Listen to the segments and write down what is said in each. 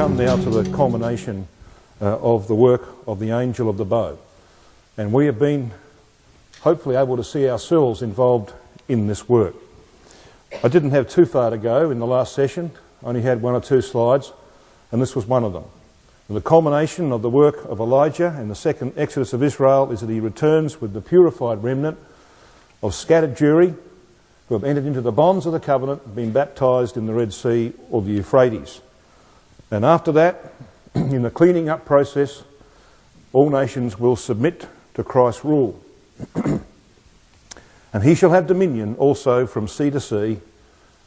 come now to the culmination of the work of the angel of the bow. And we have been hopefully able to see ourselves involved in this work. I didn't have too far to go in the last session. I only had 1 or 2 slides, and this was one of them. And the culmination of the work of Elijah and the second exodus of Israel is that he returns with the purified remnant of scattered Jewry who have entered into the bonds of the covenant, been baptised in the Red Sea or the Euphrates. And after that, in the cleaning up process, all nations will submit to Christ's rule. And he shall have dominion also from sea to sea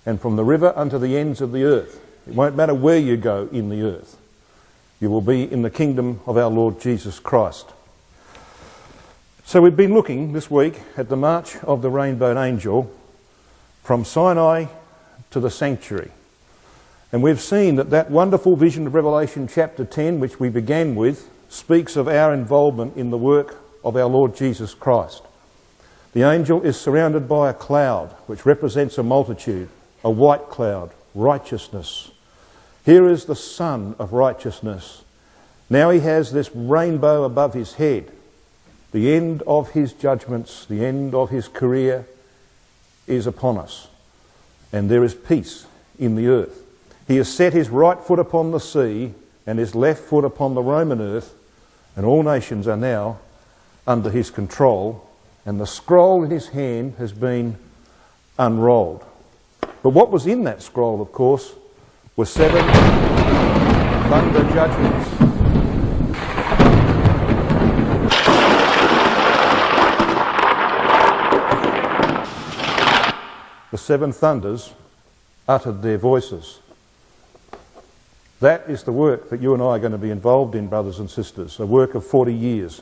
and from the river unto the ends of the earth. It won't matter where you go in the earth. You will be in the kingdom of our Lord Jesus Christ. So we've been looking this week at the march of the rainbow angel from Sinai to the sanctuary. And we've seen that that wonderful vision of Revelation chapter 10, which we began with, speaks of our involvement in the work of our Lord Jesus Christ. The angel is surrounded by a cloud, which represents a multitude, a white cloud, righteousness. Here is the Son of righteousness. Now he has this rainbow above his head. The end of his judgments, the end of his career is upon us. And there is peace in the earth. He has set his right foot upon the sea and his left foot upon the Roman earth, and all nations are now under his control, and the scroll in his hand has been unrolled. But what was in that scroll, of course, were 7 thunder judgments. The 7 thunders uttered their voices. That is the work that you and I are going to be involved in, brothers and sisters, a work of 40 years.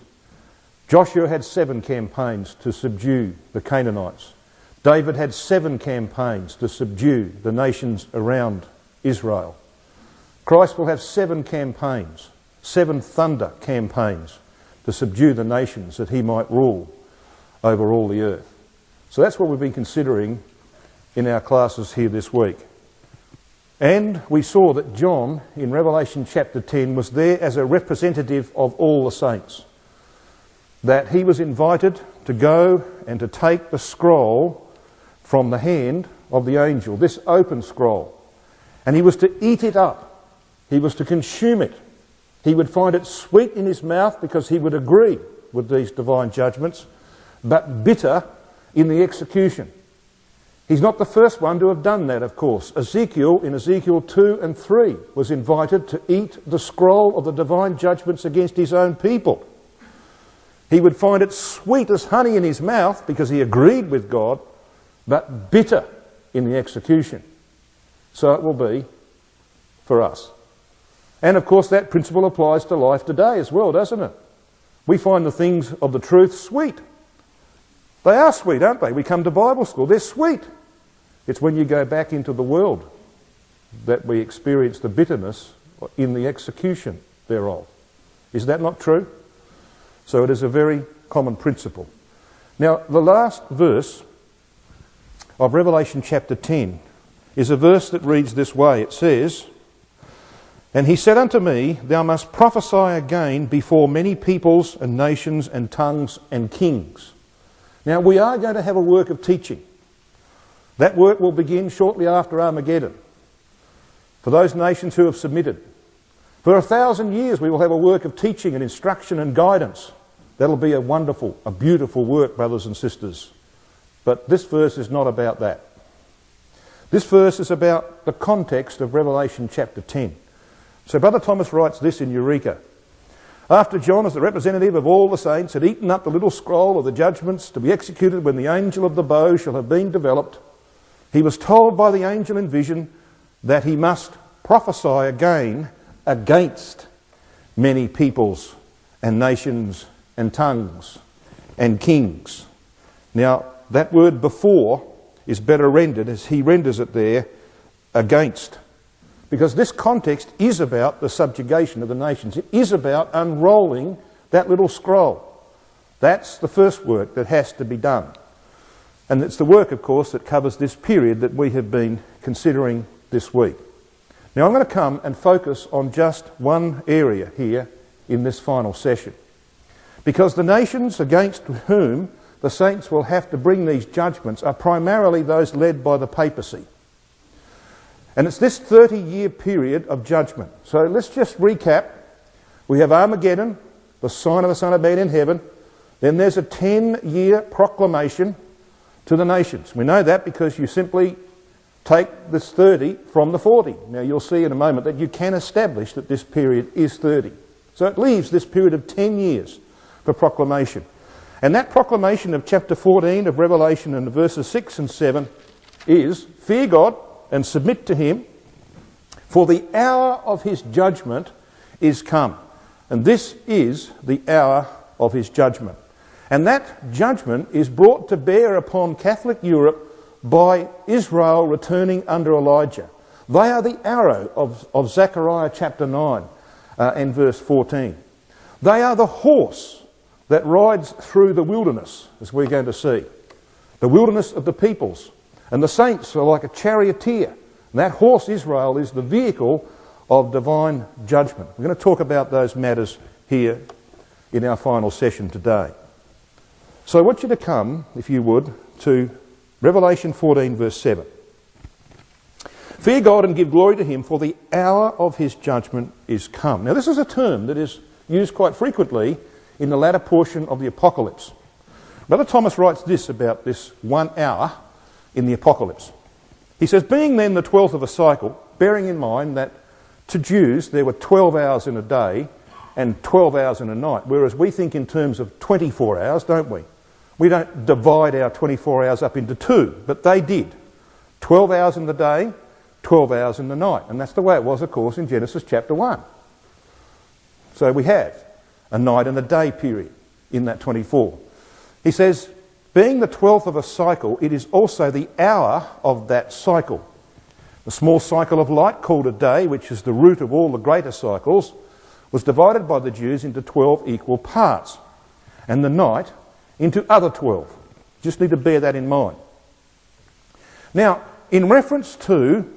Joshua had 7 campaigns to subdue the Canaanites. David had 7 campaigns to subdue the nations around Israel. Christ will have 7 campaigns, 7 thunder campaigns to subdue the nations that he might rule over all the earth. So that's what we've been considering in our classes here this week. And we saw that John in Revelation chapter 10 was there as a representative of all the saints. That he was invited to go and to take the scroll from the hand of the angel, this open scroll. And he was to eat it up. He was to consume it. He would find it sweet in his mouth because he would agree with these divine judgments, but bitter in the execution. He's not the first one to have done that, of course. Ezekiel, in Ezekiel 2 and 3, was invited to eat the scroll of the divine judgments against his own people. He would find it sweet as honey in his mouth because he agreed with God, but bitter in the execution. So it will be for us. And of course that principle applies to life today as well, doesn't it? We find the things of the truth sweet. They are sweet, aren't they? We come to Bible school, they're sweet. It's when you go back into the world that we experience the bitterness in the execution thereof. Is that not true? So it is a very common principle. Now, the last verse of Revelation chapter 10 is a verse that reads this way. It says, "And he said unto me, Thou must prophesy again before many peoples and nations and tongues and kings." Now, we are going to have a work of teaching. That work will begin shortly after Armageddon. For those nations who have submitted. For 1,000 years we will have a work of teaching and instruction and guidance. That'll be a wonderful, a beautiful work, brothers and sisters. But this verse is not about that. This verse is about the context of Revelation chapter 10. So Brother Thomas writes this in Eureka. "After John, as the representative of all the saints, had eaten up the little scroll of the judgments to be executed when the angel of the bow shall have been developed, he was told by the angel in vision that he must prophesy again against many peoples and nations and tongues and kings." Now, that word "before" is better rendered, as he renders it there, "against." Because this context is about the subjugation of the nations. It is about unrolling that little scroll. That's the first work that has to be done. And it's the work, of course, that covers this period that we have been considering this week. Now I'm going to come and focus on just one area here in this final session, because the nations against whom the saints will have to bring these judgments are primarily those led by the papacy. And it's this 30-year period of judgment. So let's just recap. We have Armageddon, the sign of the Son of Man in heaven. Then there's a 10-year proclamation to the nations. We know that because you simply take this 30 from the 40. Now you'll see in a moment that you can establish that this period is 30. So it leaves this period of 10 years for proclamation. And that proclamation of chapter 14 of Revelation and verses 6 and 7 is, fear God and submit to him, for the hour of his judgment is come. And this is the hour of his judgment. And that judgment is brought to bear upon Catholic Europe by Israel returning under Elijah. They are the arrow of Zechariah chapter 9 and verse 14. They are the horse that rides through the wilderness, as we're going to see. The wilderness of the peoples. And the saints are like a charioteer. And that horse, Israel, is the vehicle of divine judgment. We're going to talk about those matters here in our final session today. So I want you to come, if you would, to Revelation 14 verse 7. Fear God and give glory to him, for the hour of his judgment is come. Now this is a term that is used quite frequently in the latter portion of the Apocalypse. Brother Thomas writes this about this 1 hour in the Apocalypse. He says, being then the 12th of a cycle, bearing in mind that to Jews there were 12 hours in a day and 12 hours in a night, whereas we think in terms of 24 hours, don't we? We don't divide our 24 hours up into two, but they did. 12 hours in the day, 12 hours in the night. And that's the way it was, of course, in Genesis chapter 1. So we have a night and a day period in that 24. He says, being the 12th of a cycle, it is also the hour of that cycle. The small cycle of light, called a day, which is the root of all the greater cycles, was divided by the Jews into 12 equal parts, and the night into other 12. Just need to bear that in mind. Now, in reference to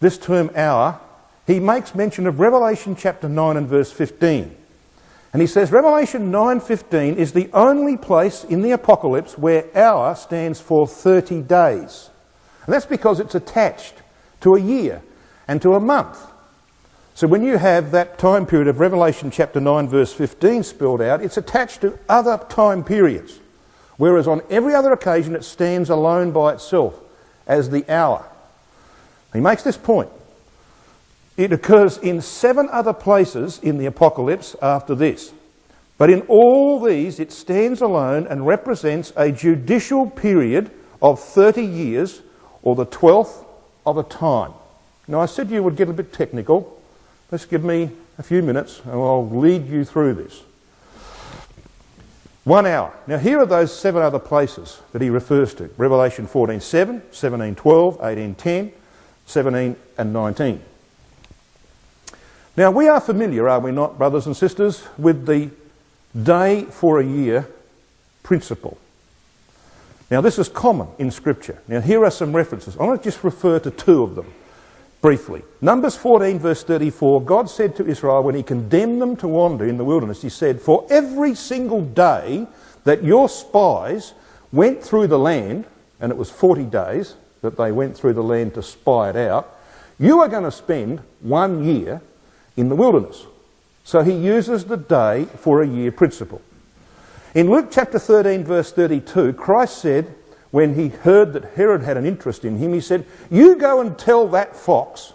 this term hour, he makes mention of Revelation chapter 9 and verse 15. And he says Revelation 9:15 is the only place in the Apocalypse where hour stands for 30 days. And that's because it's attached to a year and to a month. So when you have that time period of Revelation chapter 9 verse 15 spelled out, it's attached to other time periods. Whereas on every other occasion it stands alone by itself as the hour. He makes this point. It occurs in 7 other places in the Apocalypse after this. But in all these it stands alone and represents a judicial period of 30 years, or the 12th of a time. Now I said you would get a bit technical. Just give me a few minutes and I'll lead you through this. 1 hour. Now here are those 7 other places that he refers to. Revelation 14:7, 17:12, 18:10, 17 and 19. Now we are familiar, are we not, brothers and sisters, with the day for a year principle. Now this is common in Scripture. Now here are some references. I want to just refer to 2 of them briefly. Numbers 14 verse 34, God said to Israel when he condemned them to wander in the wilderness, he said, for every single day that your spies went through the land, and it was 40 days that they went through the land to spy it out, you are going to spend 1 year in the wilderness. So he uses the day for a year principle. In Luke chapter 13 verse 32, Christ said, when he heard that Herod had an interest in him, he said, you go and tell that fox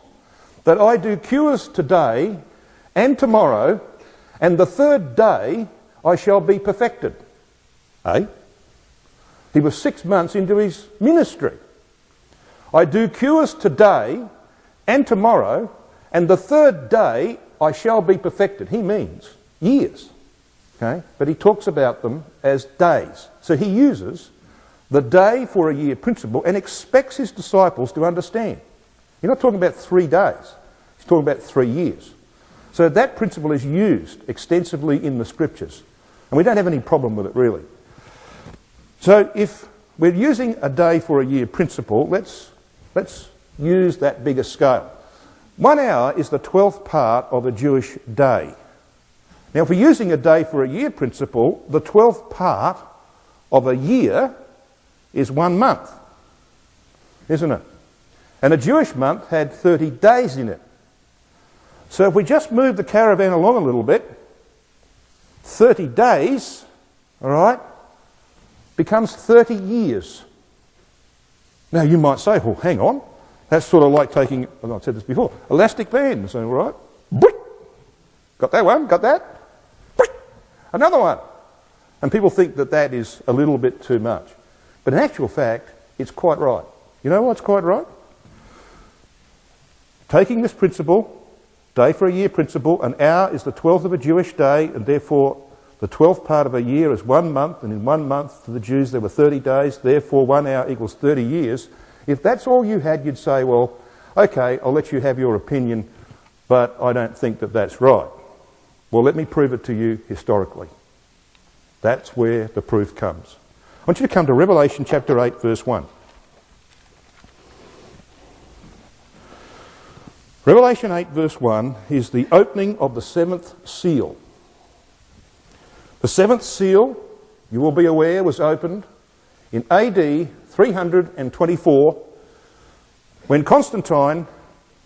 that I do cures today and tomorrow, and the 3rd day I shall be perfected. He was 6 months into his ministry. I do cures today and tomorrow, and the 3rd day I shall be perfected. He means years. Okay? But he talks about them as days. So he uses the day for a year principle and expects his disciples to understand. You're not talking about 3 days. He's talking about 3 years. So that principle is used extensively in the Scriptures. And we don't have any problem with it, really. So if we're using a day for a year principle, let's use that bigger scale. 1 hour is the 12th part of a Jewish day. Now, if we're using a day for a year principle, the 12th part of a year is 1 month, isn't it? And a Jewish month had 30 days in it. So if we just move the caravan along a little bit, 30 days, all right, becomes 30 years. Now you might say, well, hang on, that's sort of like taking, well, I've said this before, elastic bands, all right? Got that one, got that? Another one. And people think that that is a little bit too much. But in actual fact, it's quite right. You know what's quite right? Taking this principle, day for a year principle, an hour is the 12th of a Jewish day, and therefore the 12th part of a year is 1 month, and in 1 month to the Jews there were 30 days, therefore 1 hour equals 30 years. If that's all you had, you'd say, well, okay, I'll let you have your opinion, but I don't think that that's right. Well, let me prove it to you historically. That's where the proof comes. I want you to come to Revelation chapter 8, verse 1. Revelation 8, verse 1 is the opening of the 7th seal. The 7th seal, you will be aware, was opened in AD 324 when Constantine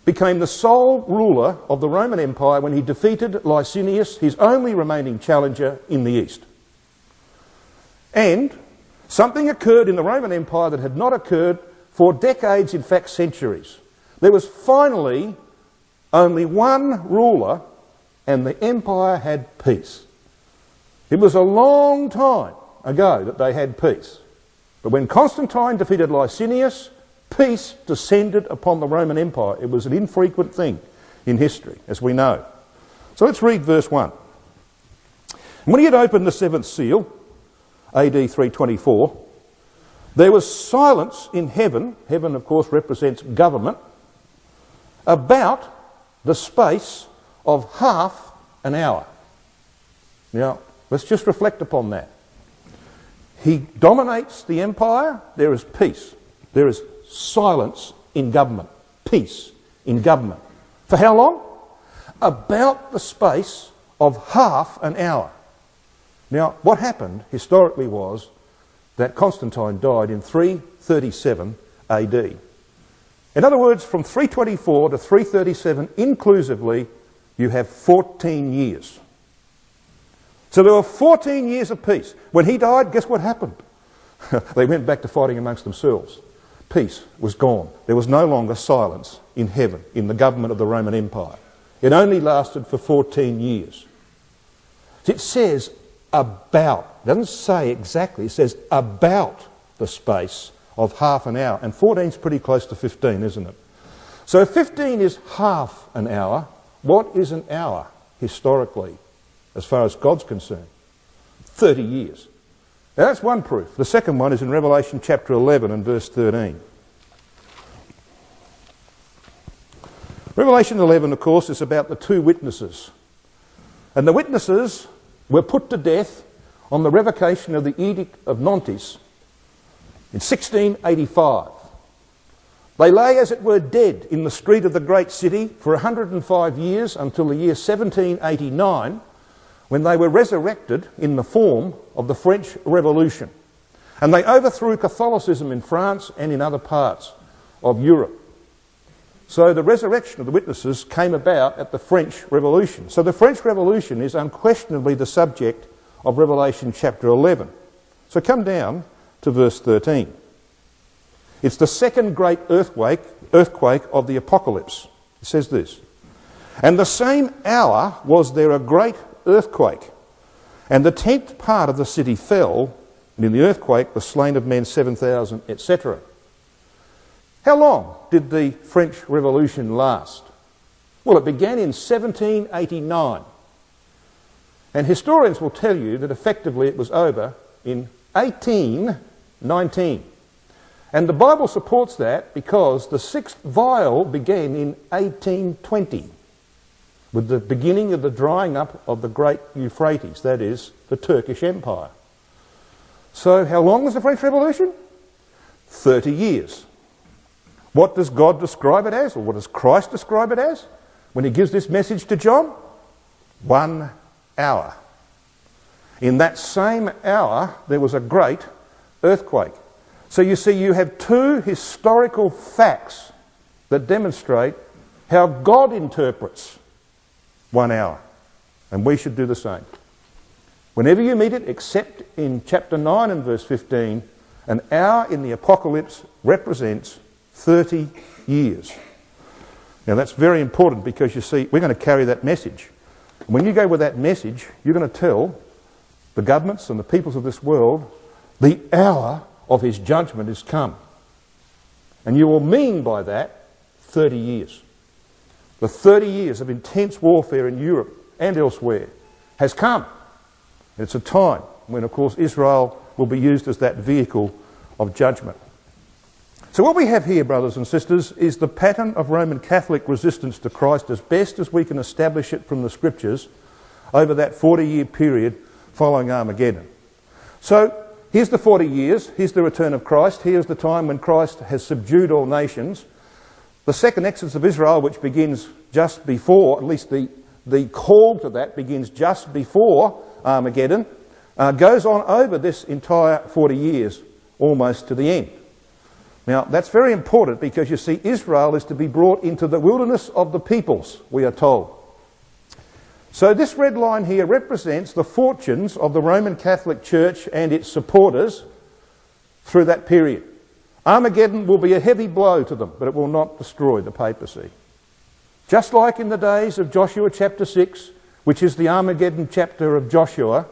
became the sole ruler of the Roman Empire when he defeated Licinius, his only remaining challenger in the east. And something occurred in the Roman Empire that had not occurred for decades, in fact centuries. There was finally only one ruler and the empire had peace. It was a long time ago that they had peace. But when Constantine defeated Licinius, peace descended upon the Roman Empire. It was an infrequent thing in history, as we know. So let's read verse 1. And when he had opened the 7th seal, AD 324, there was silence in heaven. Heaven, of course, represents government. About the space of half an hour. Now, let's just reflect upon that. He dominates the empire, there is peace. There is silence in government. Peace in government. For how long? About the space of half an hour. Now, what happened historically was that Constantine died in 337 AD. In other words, from 324 to 337 inclusively, you have 14 years. So there were 14 years of peace. When he died, guess what happened? They went back to fighting amongst themselves. Peace was gone. There was no longer silence in heaven, in the government of the Roman Empire. It only lasted for 14 years. It says about, it doesn't say exactly, it says about the space of half an hour. And 14 is pretty close to 15, isn't it? So if 15 is half an hour, what is an hour historically, as far as God's concerned? 30 years. Now that's one proof. The second one is in Revelation chapter 11 and verse 13. Revelation 11, of course, is about the two witnesses. And the witnesses were put to death on the revocation of the Edict of Nantes in 1685. They lay, as it were, dead in the street of the great city for 105 years until the year 1789, when they were resurrected in the form of the French Revolution. And they overthrew Catholicism in France and in other parts of Europe. So the resurrection of the witnesses came about at the French Revolution. So the French Revolution is unquestionably the subject of Revelation chapter 11. So come down to verse 13. It's the second great earthquake of the apocalypse. It says this: "And the same hour was there a great earthquake, and the 10th part of the city fell, and in the earthquake were slain of men 7,000, etc." How long did the French Revolution last? Well, it began in 1789. And historians will tell you that effectively it was over in 1819. And the Bible supports that because the sixth vial began in 1820 with the beginning of the drying up of the great Euphrates, that is, the Turkish Empire. So how long was the French Revolution? 30 years. What does God describe it as, or what does Christ describe it as when he gives this message to John? 1 hour. In that same hour, there was a great earthquake. So you see, you have two historical facts that demonstrate how God interprets 1 hour. And we should do the same. Whenever you meet it, except in chapter 9 and verse 15, an hour in the Apocalypse represents 30 years. Now that's very important, because you see, we're going to carry that message. And when you go with that message, you're going to tell the governments and the peoples of this world, the hour of his judgment is come. And you will mean by that 30 years. The 30 years of intense warfare in Europe and elsewhere has come. It's a time when, of course, Israel will be used as that vehicle of judgment. So what we have here, brothers and sisters, is the pattern of Roman Catholic resistance to Christ as best as we can establish it from the Scriptures over that 40-year period following Armageddon. So here's the 40 years, here's the return of Christ, here's the time when Christ has subdued all nations. The second exodus of Israel, which begins just before, at least the call to that begins just before Armageddon, goes on over this entire 40 years, almost to the end. Now, that's very important, because you see, Israel is to be brought into the wilderness of the peoples, we are told. So this red line here represents the fortunes of the Roman Catholic Church and its supporters through that period. Armageddon will be a heavy blow to them, but it will not destroy the papacy. Just like in the days of Joshua chapter 6, which is the Armageddon chapter of Joshua,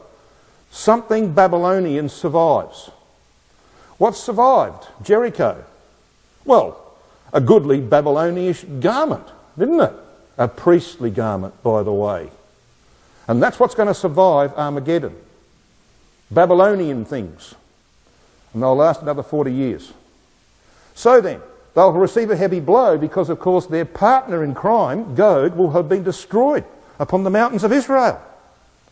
something Babylonian survives. What survived? Jericho. Well, a goodly Babylonian garment, didn't it? A priestly garment, by the way. And that's what's going to survive Armageddon. Babylonian things. And they'll last another 40 years. So then, they'll receive a heavy blow because, of course, their partner in crime, Gog, will have been destroyed upon the mountains of Israel.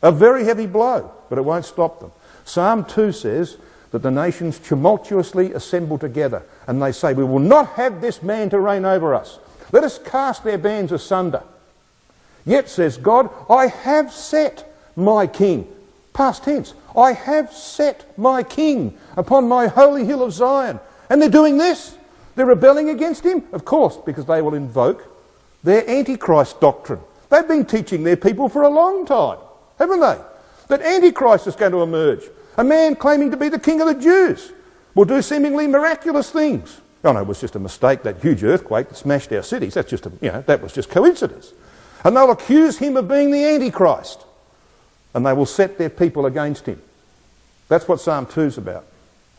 A very heavy blow, but it won't stop them. Psalm 2 says that the nations tumultuously assemble together, and they say, we will not have this man to reign over us. Let us cast their bands asunder. Yet, says God, I have set my king. Past tense. I have set my king upon my holy hill of Zion. And they're doing this. They're rebelling against him. Of course, because they will invoke their Antichrist doctrine. They've been teaching their people for a long time, haven't they? That Antichrist is going to emerge. A man claiming to be the king of the Jews will do seemingly miraculous things. Oh no, it was just a mistake, that huge earthquake that smashed our cities. That's just that was just coincidence. And they'll accuse him of being the Antichrist. And they will set their people against him. That's what Psalm 2's about.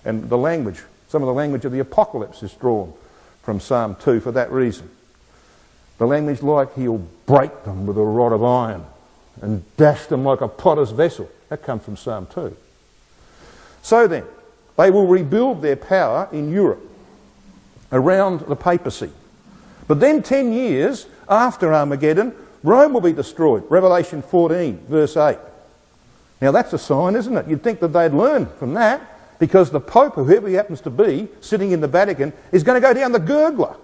And the language, some of the language of the Apocalypse is drawn from Psalm 2 for that reason. The language like he'll break them with a rod of iron and dash them like a potter's vessel. That comes from Psalm 2. So then, they will rebuild their power in Europe around the papacy. But then 10 years after Armageddon, Rome will be destroyed. Revelation 14, verse 8. Now that's a sign, isn't it? You'd think that they'd learn from that, because the Pope, whoever he happens to be, sitting in the Vatican, is going to go down the gurgler.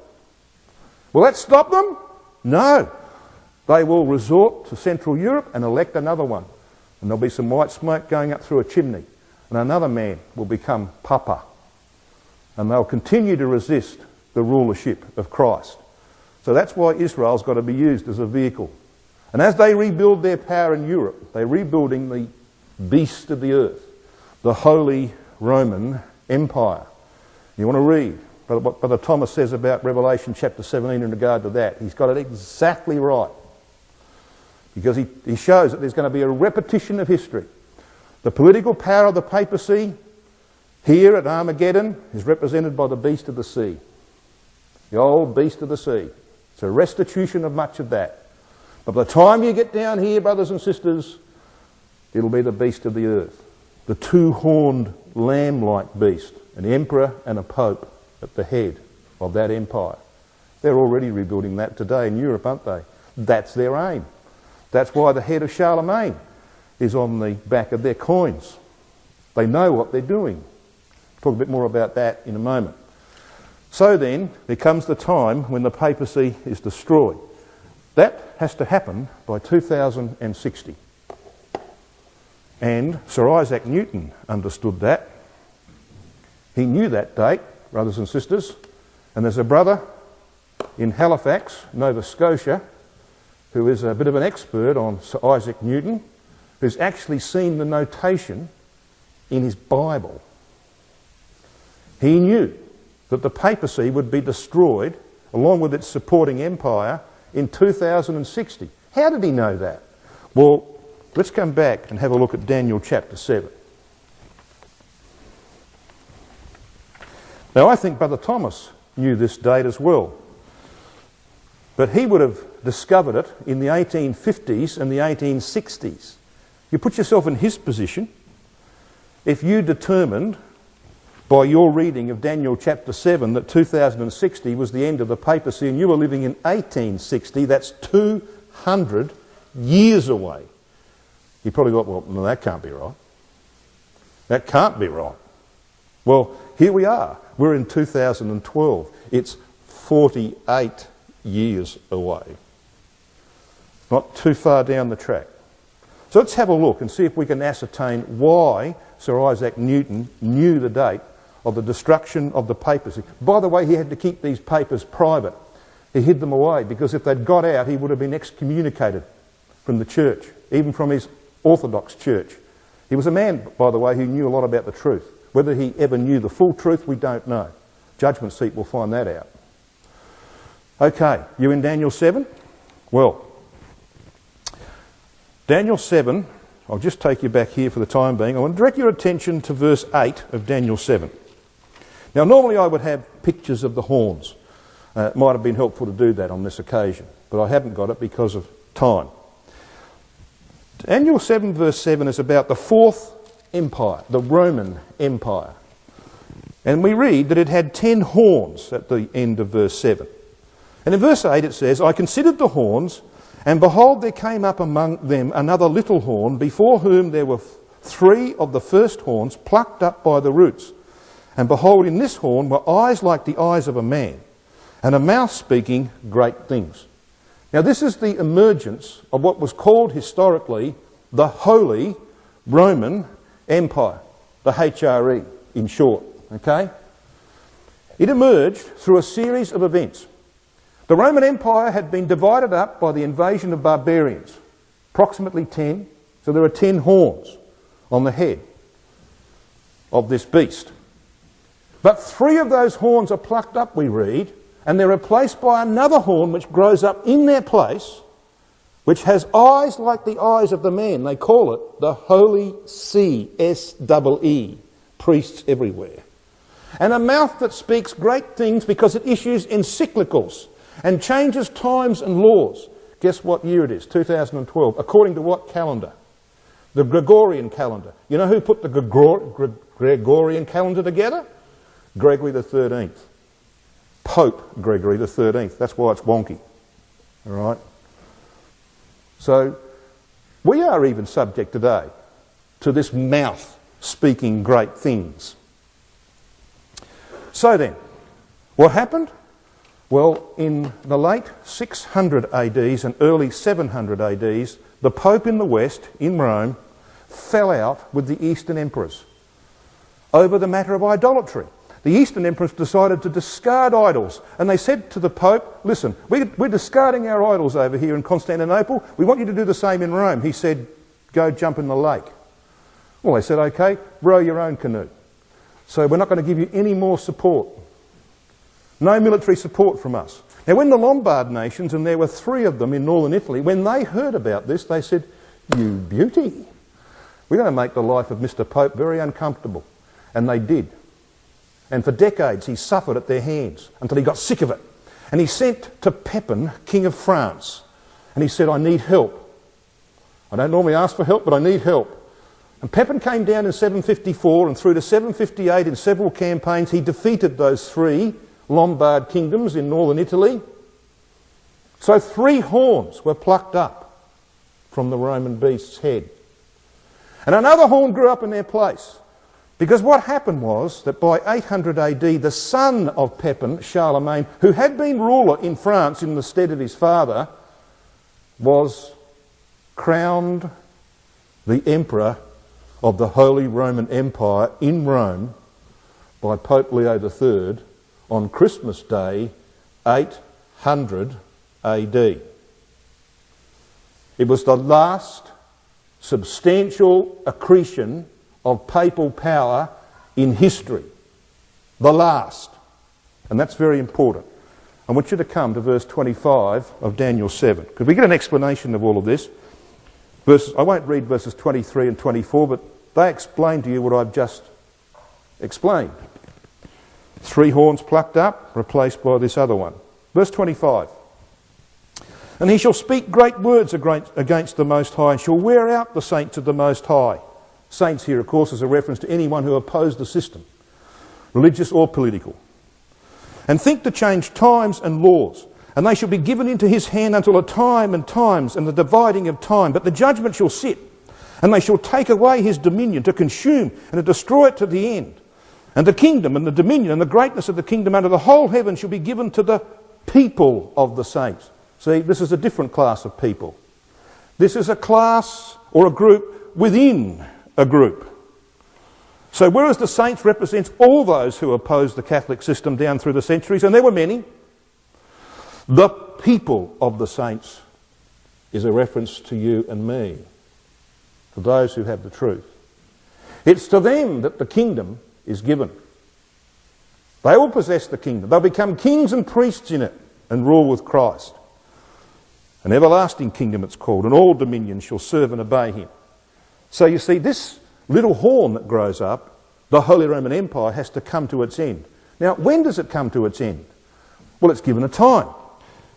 Will that stop them? No. They will resort to Central Europe and elect another one. And there'll be some white smoke going up through a chimney. And another man will become Papa. And they'll continue to resist the rulership of Christ. So that's why Israel's got to be used as a vehicle. And as they rebuild their power in Europe, they're rebuilding the beast of the earth, the Holy Roman Empire. You want to read what Brother Thomas says about Revelation chapter 17 in regard to that. He's got it exactly right. Because he shows that there's going to be a repetition of history. The political power of the papacy here at Armageddon is represented by the beast of the sea. The old beast of the sea. It's a restitution of much of that. But by the time you get down here, brothers and sisters, it'll be the beast of the earth. The two-horned lamb-like beast. An emperor and a pope at the head of that empire. They're already rebuilding that today in Europe, aren't they? That's their aim. That's why the head of Charlemagne is on the back of their coins. They know what they're doing. Talk a bit more about that in a moment. So then, there comes the time when the papacy is destroyed. That has to happen by 2060. And Sir Isaac Newton understood that. He knew that date, brothers and sisters. And there's a brother in Halifax, Nova Scotia, who is a bit of an expert on Sir Isaac Newton, who's actually seen the notation in his Bible. He knew that the papacy would be destroyed, along with its supporting empire, in 2060. How did he know that? Well, let's come back and have a look at Daniel chapter 7. Now, I think Brother Thomas knew this date as well, but he would have discovered it in the 1850s and the 1860s. You put yourself in his position. If you determined by your reading of Daniel chapter 7 that 2060 was the end of the papacy and you were living in 1860, that's 200 years away. You probably thought, well, no, that can't be right. That can't be right. Well, here we are. We're in 2012. It's 48 years away. Not too far down the track. So let's have a look and see if we can ascertain why Sir Isaac Newton knew the date of the destruction of the papacy. By the way, he had to keep these papers private. He hid them away because if they'd got out, he would have been excommunicated from the church, even from his Orthodox church. He was a man, by the way, who knew a lot about the truth. Whether he ever knew the full truth, we don't know. Judgment seat will find that out. Okay, you in Daniel 7? Well, Daniel 7, I'll just take you back here for the time being. I want to direct your attention to verse 8 of Daniel 7. Now, normally I would have pictures of the horns. It might have been helpful to do that on this occasion, but I haven't got it because of time. Daniel 7 verse 7 is about the fourth empire, the Roman Empire. And we read that it had 10 horns at the end of verse 7. And in verse 8 it says, I considered the horns, and behold, there came up among them another little horn, before whom there were 3 of the first horns plucked up by the roots. And behold, in this horn were eyes like the eyes of a man, and a mouth speaking great things. Now this is the emergence of what was called historically the Holy Roman Empire, the HRE in short, okay? It emerged through a series of events. The Roman Empire had been divided up by the invasion of barbarians, approximately 10, so there are 10 horns on the head of this beast. But 3 of those horns are plucked up, we read, and they're replaced by another horn which grows up in their place, which has eyes like the eyes of the man. They call it the Holy See, S-E-E, priests everywhere. And a mouth that speaks great things because it issues encyclicals and changes times and laws. Guess what year it is? 2012. According to what calendar? The Gregorian calendar. You know who put the Gregorian calendar together? Gregory the 13th. Pope Gregory the 13th. That's why it's wonky. All right? So, we are even subject today to this mouth speaking great things. So then, what happened? Well, in the late 600 ADs and early 700 ADs, the Pope in the West, in Rome, fell out with the Eastern emperors over the matter of idolatry. The Eastern emperors decided to discard idols, and they said to the Pope, listen, we're discarding our idols over here in Constantinople. We want you to do the same in Rome. He said, go jump in the lake. Well, they said, okay, row your own canoe. So we're not going to give you any more support. No military support from us. Now, when the Lombard nations, and there were 3 of them in northern Italy, when they heard about this, they said, you beauty, we're going to make the life of Mr. Pope very uncomfortable. And they did. And for decades he suffered at their hands until he got sick of it. And he sent to Pepin, King of France, and he said, I need help. I don't normally ask for help, but I need help. And Pepin came down in 754, and through to 758 in several campaigns he defeated those 3 Lombard kingdoms in northern Italy. So 3 horns were plucked up from the Roman beast's head. And another horn grew up in their place. Because what happened was that by 800 AD, the son of Pepin, Charlemagne, who had been ruler in France in the stead of his father, was crowned the emperor of the Holy Roman Empire in Rome by Pope Leo III on Christmas Day, 800 AD. It was the last substantial accretion of papal power in history. The last. And that's very important. I want you to come to verse 25 of Daniel 7, because we get an explanation of all of this. I won't read verses 23 and 24, but they explain to you what I've just explained. 3 horns plucked up, replaced by this other one. Verse 25. And he shall speak great words against the Most High, and shall wear out the saints of the Most High. Saints here, of course, is a reference to anyone who opposed the system, religious or political. And think to change times and laws, and they shall be given into his hand until a time and times and the dividing of time. But the judgment shall sit, and they shall take away his dominion, to consume and to destroy it to the end. And the kingdom and the dominion and the greatness of the kingdom under the whole heaven shall be given to the people of the saints. See, this is a different class of people. This is a class or a group within a group. So whereas the saints represents all those who opposed the Catholic system down through the centuries, and there were many, the people of the saints is a reference to you and me, to those who have the truth. It's to them that the kingdom is given. They will possess the kingdom. They'll become kings and priests in it and rule with Christ. An everlasting kingdom it's called, and all dominions shall serve and obey him. So you see, this little horn that grows up, the Holy Roman Empire, has to come to its end. Now, when does it come to its end? Well, it's given a time.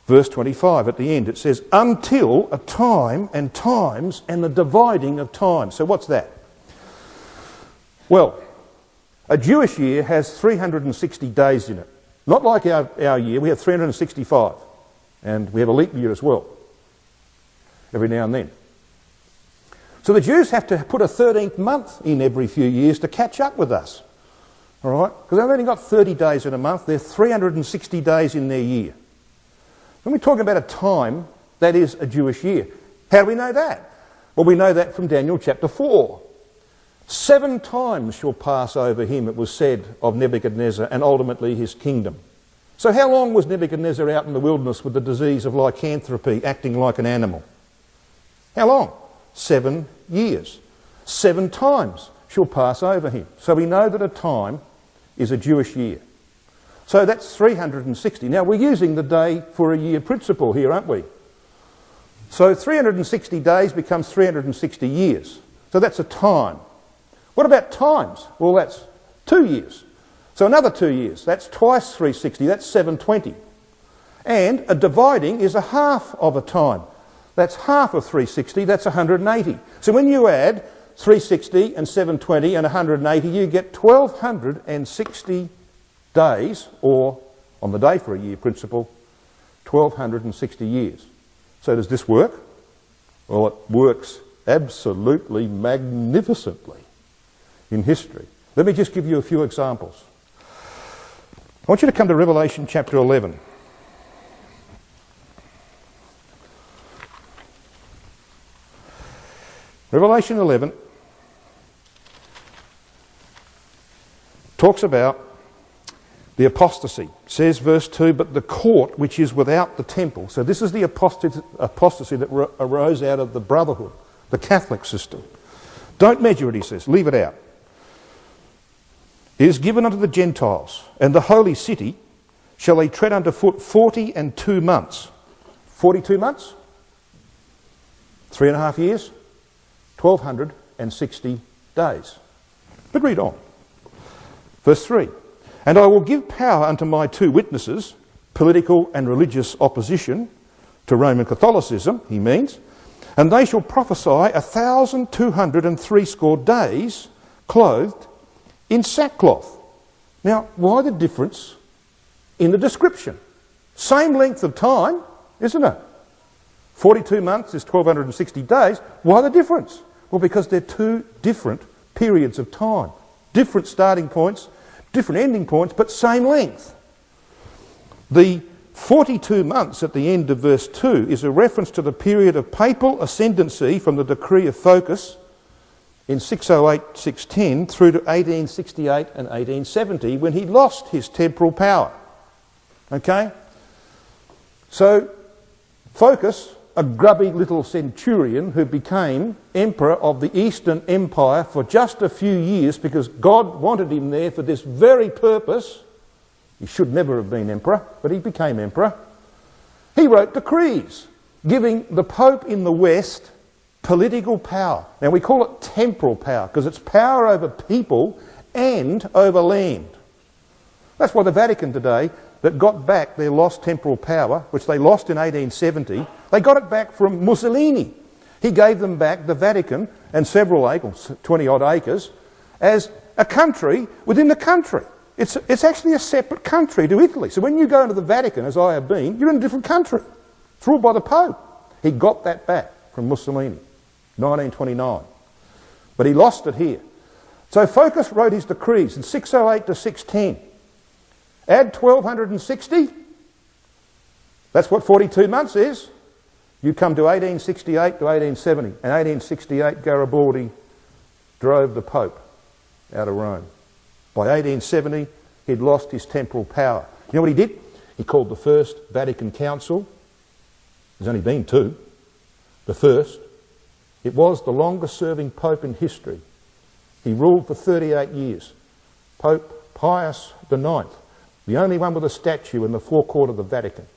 Verse 25 at the end, it says, until a time and times and the dividing of time. So what's that? Well, a Jewish year has 360 days in it. Not like our year, we have 365. And we have a leap year as well, every now and then. So the Jews have to put a 13th month in every few years to catch up with us. All right? Because they've only got 30 days in a month. They're 360 days in their year. When we're talking about a time, that is a Jewish year. How do we know that? Well, we know that from Daniel chapter 4. 7 times shall pass over him, it was said of Nebuchadnezzar, and ultimately his kingdom. So how long was Nebuchadnezzar out in the wilderness with the disease of lycanthropy, acting like an animal? How long? 7 years. 7 times shall pass over him. So we know that a time is a Jewish year. So that's 360. Now we're using the day for a year principle here, aren't we? So 360 days becomes 360 years. So that's a time. What about times? Well, that's 2 years. So another 2 years. That's twice 360. That's 720. And a dividing is a half of a time. That's half of 360. That's 180. So when you add 360 and 720 and 180, you get 1,260 days, or on the day for a year principle, 1,260 years. So does this work? Well, it works absolutely magnificently in history. Let me just give you a few examples. I want you to come to Revelation chapter 11. Revelation 11 talks about the apostasy. It says, verse 2, but the court which is without the temple. So this is the apostasy that arose out of the brotherhood, the Catholic system. Don't measure it, he says, leave it out. It is given unto the Gentiles, and the holy city shall they tread under foot 42 months. 42 months? 3.5 years? 1,260 days. But read on. Verse 3. And I will give power unto my 2 witnesses, political and religious opposition to Roman Catholicism, he means, and they shall prophesy 1,260 days, clothed in sackcloth. Now, why the difference in the description? Same length of time, isn't it? 42 months is 1,260 days. Why the difference? Well, because they're 2 different periods of time. Different starting points, different ending points, but same length. The 42 months at the end of verse 2 is a reference to the period of papal ascendancy from the decree of Focus in 608-610 through to 1868 and 1870 when he lost his temporal power. Okay? So, Focus, a grubby little centurion who became emperor of the Eastern Empire for just a few years because God wanted him there for this very purpose. He should never have been emperor, but he became emperor. He wrote decrees giving the Pope in the West political power. Now we call it temporal power because it's power over people and over land. That's why the Vatican today, that got back their lost temporal power, which they lost in 1870, they got it back from Mussolini. He gave them back the Vatican and several acres, 20 odd acres, as a country within the country. It's actually a separate country to Italy. So when you go into the Vatican, as I have been, you're in a different country. It's ruled by the Pope. He got that back from Mussolini, 1929. But he lost it here. So Focus wrote his decrees in 608 to 610. Add 1260, that's what 42 months is. You come to 1868 to 1870. In 1868, Garibaldi drove the Pope out of Rome. By 1870, he'd lost his temporal power. You know what he did? He called the First Vatican Council. There's only been two. The first. It was the longest serving Pope in history. He ruled for 38 years. Pope Pius IX. The only one with a statue in the forecourt of the Vatican.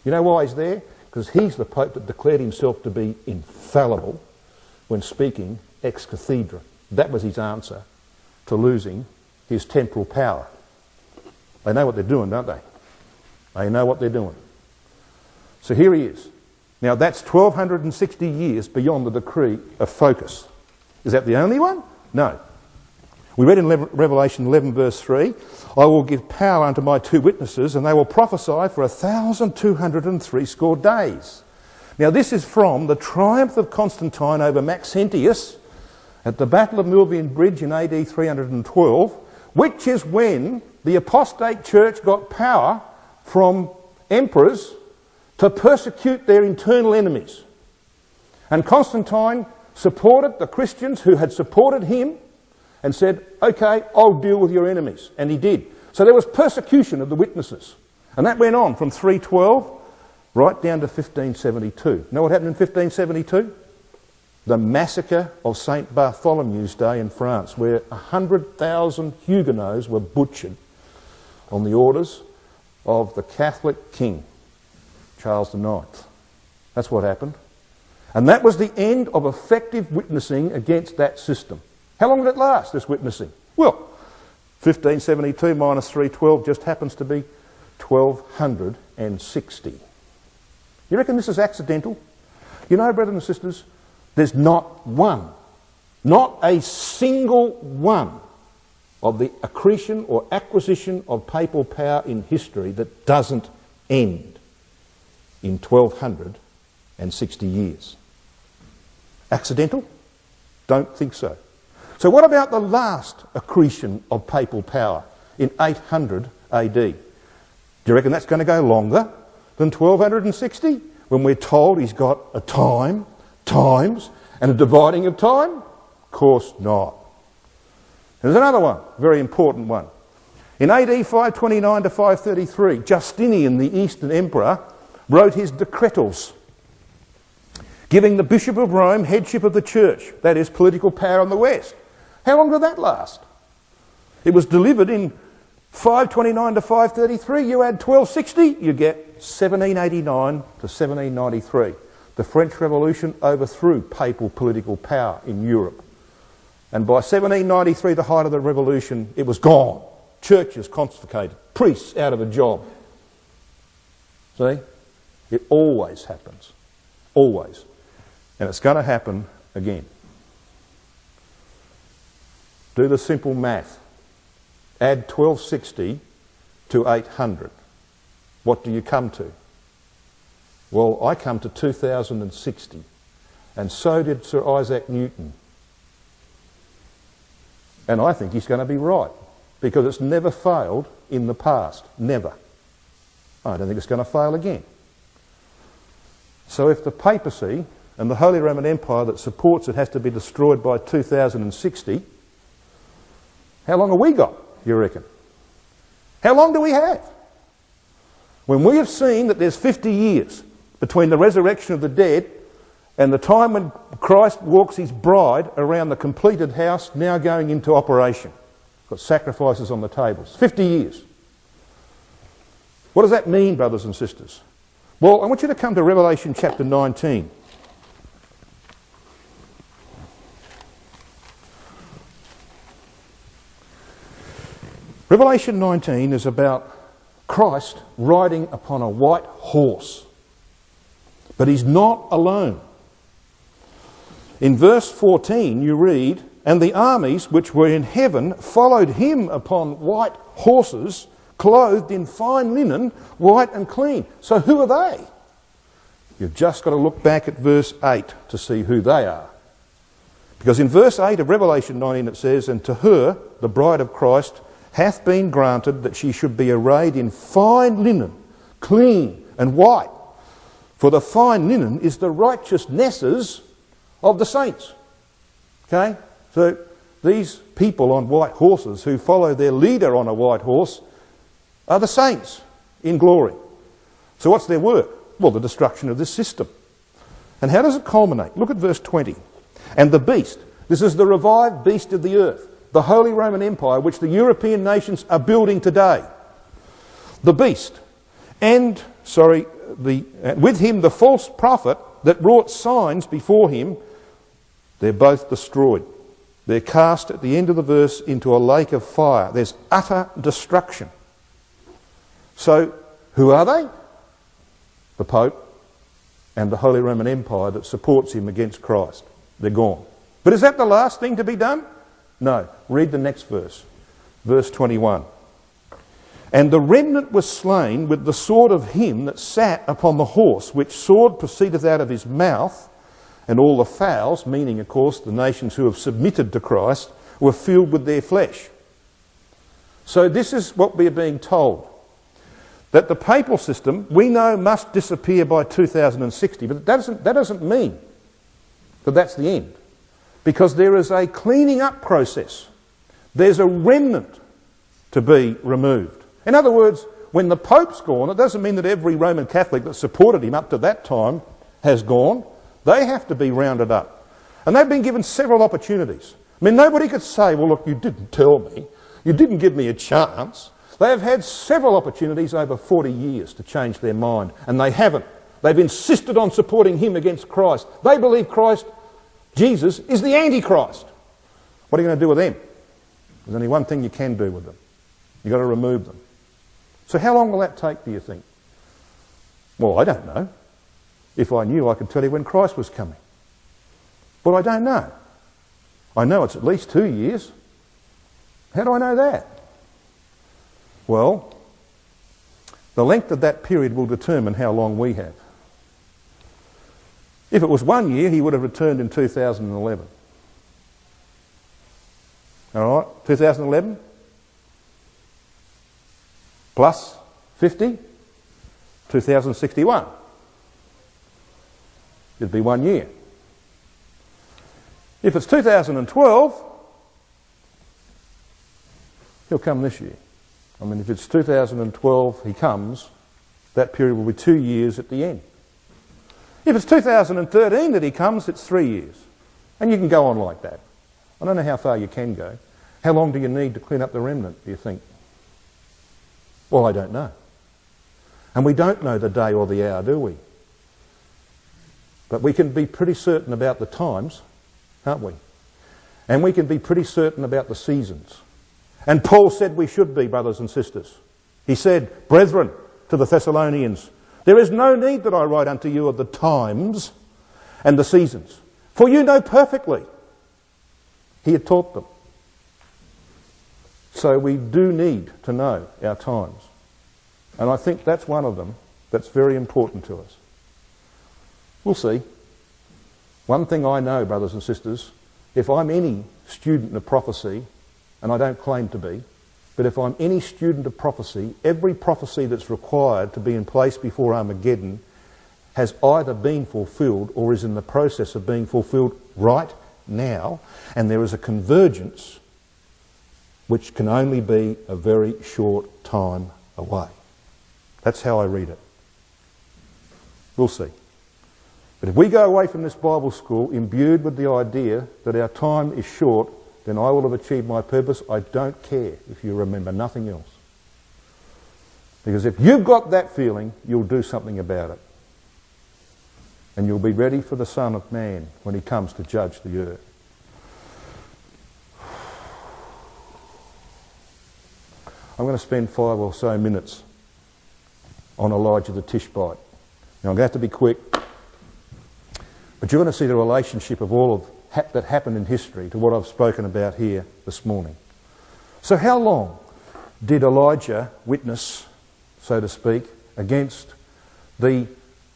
You know why he's there? Because he's the Pope that declared himself to be infallible when speaking ex cathedra. That was his answer to losing his temporal power. They know what they're doing, don't they? They know what they're doing. So here he is. Now that's 1260 years beyond the decree of Focus. Is that the only one? No. We read in Revelation 11 verse 3, I will give power unto my two witnesses, and they will prophesy for 1,260 days. Now this is from the triumph of Constantine over Maxentius at the Battle of Milvian Bridge in AD 312, which is when the apostate church got power from emperors to persecute their internal enemies. And Constantine supported the Christians who had supported him and said, okay, I'll deal with your enemies. And he did. So there was persecution of the witnesses. And that went on from 312 right down to 1572. You know what happened in 1572? The massacre of St. Bartholomew's Day in France, where 100,000 Huguenots were butchered on the orders of the Catholic king, Charles IX. That's what happened. And that was the end of effective witnessing against that system. How long did it last, this witnessing? Well, 1572 minus 312 just happens to be 1260. You reckon this is accidental? You know, brothers and sisters, there's not one, not a single one of the accretion or acquisition of papal power in history that doesn't end in 1260 years. Accidental? Don't think so. So what about the last accretion of papal power in 800 AD? Do you reckon that's going to go longer than 1260 when we're told he's got a times and a dividing of time? Of course not. There's another one, very important one. In AD 529 to 533, Justinian, the Eastern Emperor, wrote his decretals, giving the Bishop of Rome headship of the Church, that is, political power in the West. How long did that last? It was delivered in 529 to 533. You add 1260, you get 1789 to 1793. The French Revolution overthrew papal political power in Europe. And by 1793, the height of the revolution, it was gone. Churches confiscated, priests out of a job. See? It always happens. Always. And it's going to happen again. Do the simple math. Add 1260 to 800. What do you come to? Well, I come to 2060. And so did Sir Isaac Newton. And I think he's going to be right, because it's never failed in the past. Never. I don't think it's going to fail again. So if the papacy and the Holy Roman Empire that supports it has to be destroyed by 2060, how long have we got, you reckon? How long do we have? When we have seen that there's 50 years between the resurrection of the dead and the time when Christ walks his bride around the completed house now going into operation. Got sacrifices on the tables. 50 years. What does that mean, brothers and sisters? Well, I want you to come to Revelation chapter 19. Revelation 19 is about Christ riding upon a white horse. But he's not alone. In verse 14 you read, "And the armies which were in heaven followed him upon white horses, clothed in fine linen, white and clean." So who are they? You've just got to look back at verse 8 to see who they are. Because in verse 8 of Revelation 19 it says, "And to her, the bride of Christ, hath been granted that she should be arrayed in fine linen, clean and white. For the fine linen is the righteousnesses of the saints." Okay? So these people on white horses who follow their leader on a white horse are the saints in glory. So what's their work? Well, the destruction of this system. And how does it culminate? Look at verse 20. "And the beast," this is the revived beast of the earth, the Holy Roman Empire, which the European nations are building today. "The beast, with him the false prophet that wrought signs before him," they're both destroyed. They're cast at the end of the verse into a lake of fire. There's utter destruction. So, who are they? The Pope and the Holy Roman Empire that supports him against Christ. They're gone. But is that the last thing to be done? No. Read the next verse. Verse 21. "And the remnant was slain with the sword of him that sat upon the horse, which sword proceedeth out of his mouth, and all the fowls," meaning, of course, the nations who have submitted to Christ, "were filled with their flesh." So this is what we are being told. That the papal system, we know, must disappear by 2060, but that doesn't mean that that's the end. Because there is a cleaning up process. There's a remnant to be removed. In other words, when the Pope's gone, it doesn't mean that every Roman Catholic that supported him up to that time has gone. They have to be rounded up. And they've been given several opportunities. I mean, nobody could say, "Well, look, you didn't tell me. You didn't give me a chance." They have had several opportunities over 40 years to change their mind, and they haven't. They've insisted on supporting him against Christ. They believe Christ, Jesus, is the Antichrist. What are you going to do with them? There's only one thing you can do with them. You've got to remove them. So how long will that take, do you think? Well, I don't know. If I knew, I could tell you when Christ was coming. But I don't know. I know it's at least 2 years. How do I know that? Well, the length of that period will determine how long we have. If it was 1 year, he would have returned in 2011. All right, 2011 plus 50, 2061. It'd be 1 year. If it's 2012, he'll come this year. I mean, if it's 2012 he comes, that period will be 2 years at the end. If it's 2013 that he comes, it's 3 years. And you can go on like that. I don't know how far you can go. How long do you need to clean up the remnant, do you think? Well, I don't know. And we don't know the day or the hour, do we? But we can be pretty certain about the times, can't we? And we can be pretty certain about the seasons. And Paul said we should be, brothers and sisters. He said, "Brethren," to the Thessalonians, "there is no need that I write unto you of the times and the seasons, for you know perfectly." He had taught them. So we do need to know our times. And I think that's one of them that's very important to us. We'll see. One thing I know, brothers and sisters, if I'm any student of prophecy, and I don't claim to be, but if I'm any student of prophecy, every prophecy that's required to be in place before Armageddon has either been fulfilled or is in the process of being fulfilled right now, and there is a convergence which can only be a very short time away. That's how I read it. We'll see. But if we go away from this Bible school imbued with the idea that our time is short, then I will have achieved my purpose. I don't care if you remember nothing else. Because if you've got that feeling, you'll do something about it. And you'll be ready for the Son of Man when he comes to judge the earth. I'm going to spend 5 or so minutes on Elijah the Tishbite. Now I'm going to have to be quick, but you're going to see the relationship of all of that happened in history to what I've spoken about here this morning. So how long did Elijah witness, so to speak, against the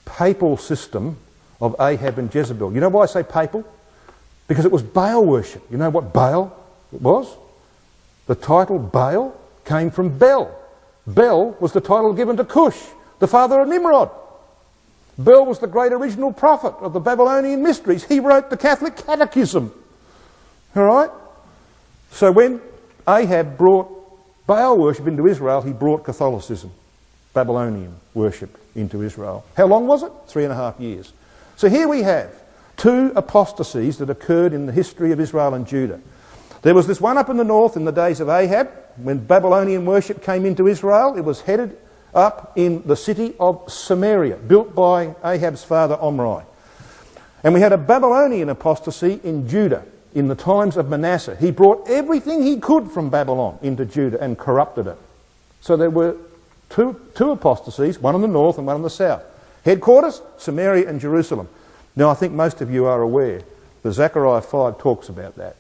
papal system of Ahab and Jezebel? You know why I say papal? Because it was Baal worship. You know what Baal was? The title Baal came from Bel. Bel was the title given to Cush, the father of Nimrod. Bel was the great original prophet of the Babylonian mysteries. He wrote the Catholic Catechism. All right? So when Ahab brought Baal worship into Israel, he brought Catholicism, Babylonian worship, into Israel. How long was it? 3.5 years. So here we have 2 apostasies that occurred in the history of Israel and Judah. There was this one up in the north in the days of Ahab, when Babylonian worship came into Israel. It was headed up in the city of Samaria, built by Ahab's father Omri. And we had a Babylonian apostasy in Judah in the times of Manasseh. He brought everything he could from Babylon into Judah and corrupted it. So there were two apostasies, one in the north and one in the south. Headquarters, Samaria and Jerusalem. Now I think most of you are aware that Zechariah 5 talks about that.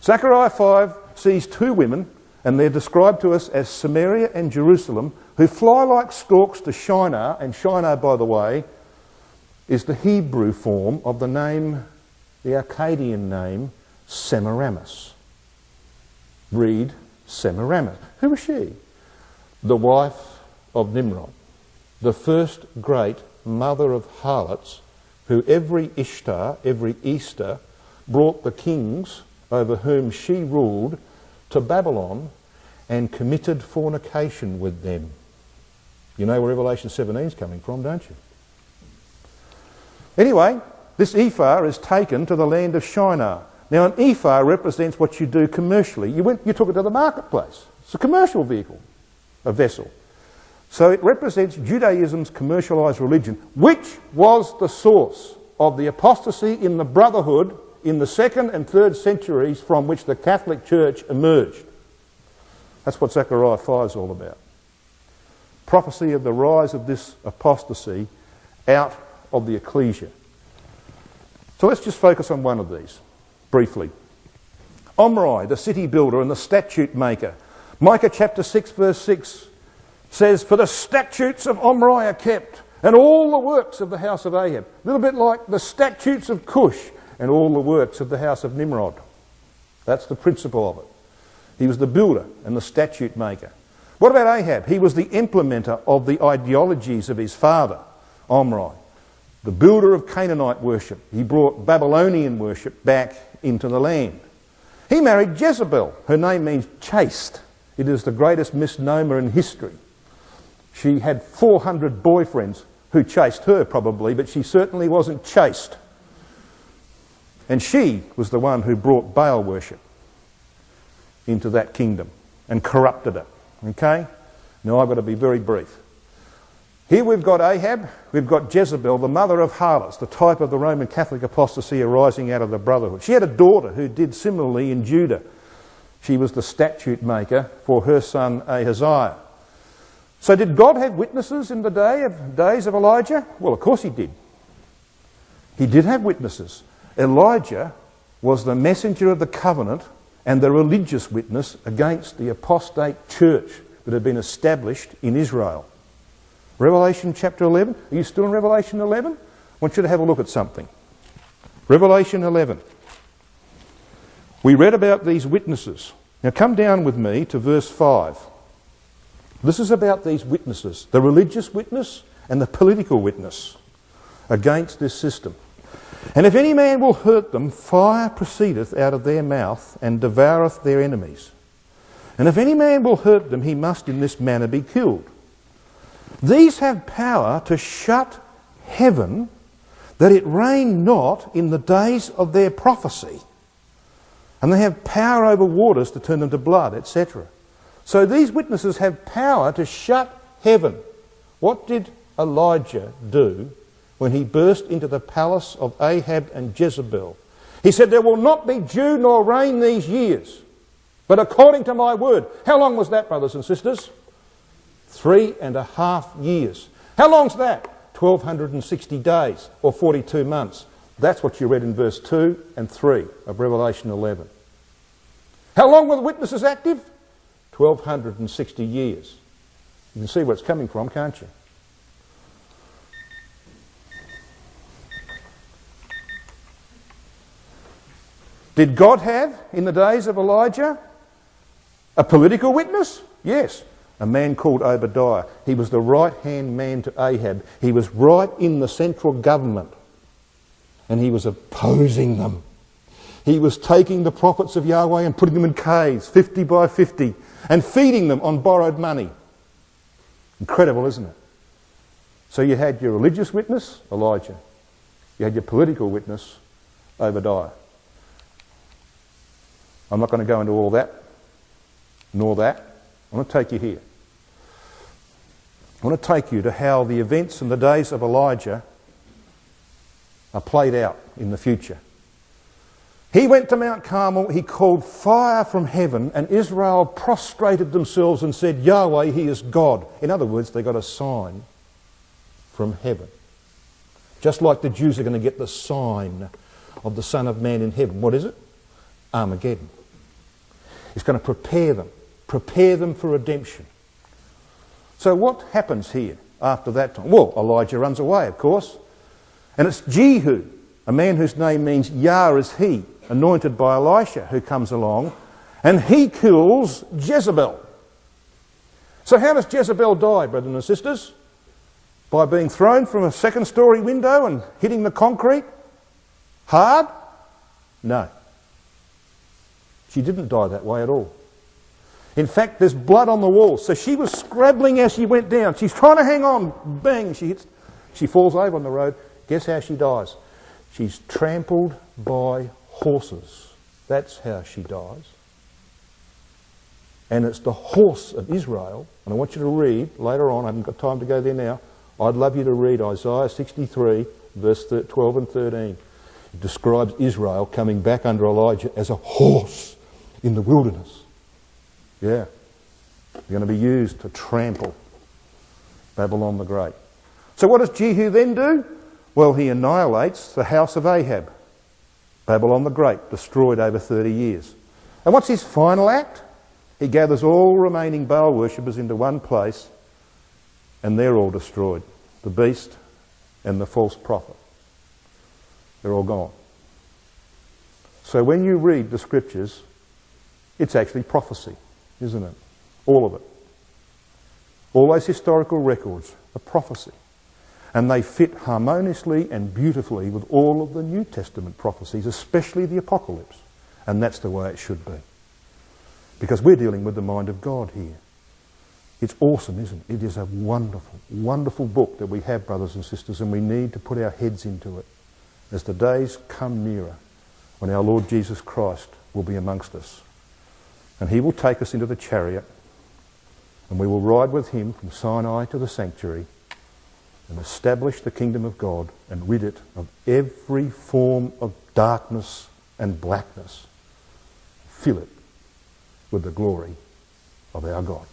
Zechariah 5 sees 2 women, and they're described to us as Samaria and Jerusalem, who fly like storks to Shinar, and Shinar, by the way, is the Hebrew form of the name, the Akkadian name, Semiramis. Read Semiramis. Who was she? The wife of Nimrod, the first great mother of harlots, who every Ishtar, every Easter, brought the kings over whom she ruled to Babylon and committed fornication with them. You know where Revelation 17 is coming from, don't you? Anyway, this ephah is taken to the land of Shinar. Now an ephah represents what you do commercially. You took it to the marketplace. It's a commercial vehicle, a vessel. So it represents Judaism's commercialised religion, which was the source of the apostasy in the brotherhood in the 2nd and 3rd centuries from which the Catholic Church emerged. That's what Zechariah 5 is all about. Prophecy of the rise of this apostasy out of the ecclesia. So let's just focus on one of these, briefly. Omri, the city builder and the statute maker. Micah chapter 6 verse 6 says, "For the statutes of Omri are kept, and all the works of the house of Ahab." A little bit like the statutes of Cush and all the works of the house of Nimrod. That's the principle of it. He was the builder and the statute maker. What about Ahab? He was the implementer of the ideologies of his father, Omri, the builder of Canaanite worship. He brought Babylonian worship back into the land. He married Jezebel. Her name means chaste. It is the greatest misnomer in history. She had 400 boyfriends who chased her probably, but she certainly wasn't chaste. And she was the one who brought Baal worship into that kingdom and corrupted it. Okay? Now I've got to be very brief. Here we've got Ahab, we've got Jezebel, the mother of harlots, the type of the Roman Catholic apostasy arising out of the brotherhood. She had a daughter who did similarly in Judah. She was the statute maker for her son Ahaziah. So did God have witnesses in the days of Elijah? Well, of course he did. He did have witnesses. Elijah was the messenger of the covenant and the religious witness against the apostate church that had been established in Israel. Revelation chapter 11. Are you still in Revelation 11? I want you to have a look at something. Revelation 11. We read about these witnesses. Now come down with me to verse 5. This is about these witnesses, the religious witness and the political witness against this system. And if any man will hurt them, fire proceedeth out of their mouth and devoureth their enemies. And if any man will hurt them, he must in this manner be killed. These have power to shut heaven, that it rain not in the days of their prophecy. And they have power over waters to turn them to blood, etc. So these witnesses have power to shut heaven. What did Elijah do when he burst into the palace of Ahab and Jezebel? He said, there will not be dew nor rain these years, but according to my word. How long was that, brothers and sisters? 3.5 years. How long's that? 1,260 days, or 42 months. That's what you read in verse 2 and 3 of Revelation 11. How long were the witnesses active? 1,260 years. You can see where it's coming from, can't you? Did God have, in the days of Elijah, a political witness? Yes. A man called Obadiah. He was the right-hand man to Ahab. He was right in the central government. And he was opposing them. He was taking the prophets of Yahweh and putting them in caves, 50 by 50, and feeding them on borrowed money. Incredible, isn't it? So you had your religious witness, Elijah. You had your political witness, Obadiah. I'm not going to go into all that, nor that. I want to take you here. I want to take you to how the events in the days of Elijah are played out in the future. He went to Mount Carmel, he called fire from heaven, and Israel prostrated themselves and said, Yahweh, he is God. In other words, they got a sign from heaven. Just like the Jews are going to get the sign of the Son of Man in heaven. What is it? Armageddon. It's going to prepare them for redemption. So what happens here after that time? Well, Elijah runs away, of course. And it's Jehu, a man whose name means Yah is he, anointed by Elisha, who comes along, and he kills Jezebel. So how does Jezebel die, brothers and sisters? By being thrown from a second-story window and hitting the concrete? Hard? No. She didn't die that way at all. In fact, there's blood on the walls. So she was scrabbling as she went down. She's trying to hang on. Bang! She falls over on the road. Guess how she dies? She's trampled by horses. That's how she dies. And it's the horse of Israel. And I want you to read later on. I haven't got time to go there now. I'd love you to read Isaiah 63, verse 12 and 13. It describes Israel coming back under Elijah as a horse in the wilderness. Yeah. They're going to be used to trample Babylon the Great. So what does Jehu then do? Well, he annihilates the house of Ahab. Babylon the Great, destroyed over 30 years. And what's his final act? He gathers all remaining Baal worshippers into one place, and they're all destroyed. The beast and the false prophet. They're all gone. So when you read the scriptures, it's actually prophecy, isn't it? All of it. All those historical records are prophecy. And they fit harmoniously and beautifully with all of the New Testament prophecies, especially the Apocalypse. And that's the way it should be. Because we're dealing with the mind of God here. It's awesome, isn't it? It is a wonderful, wonderful book that we have, brothers and sisters, and we need to put our heads into it as the days come nearer when our Lord Jesus Christ will be amongst us. And he will take us into the chariot, and we will ride with him from Sinai to the sanctuary and establish the kingdom of God and rid it of every form of darkness and blackness. Fill it with the glory of our God.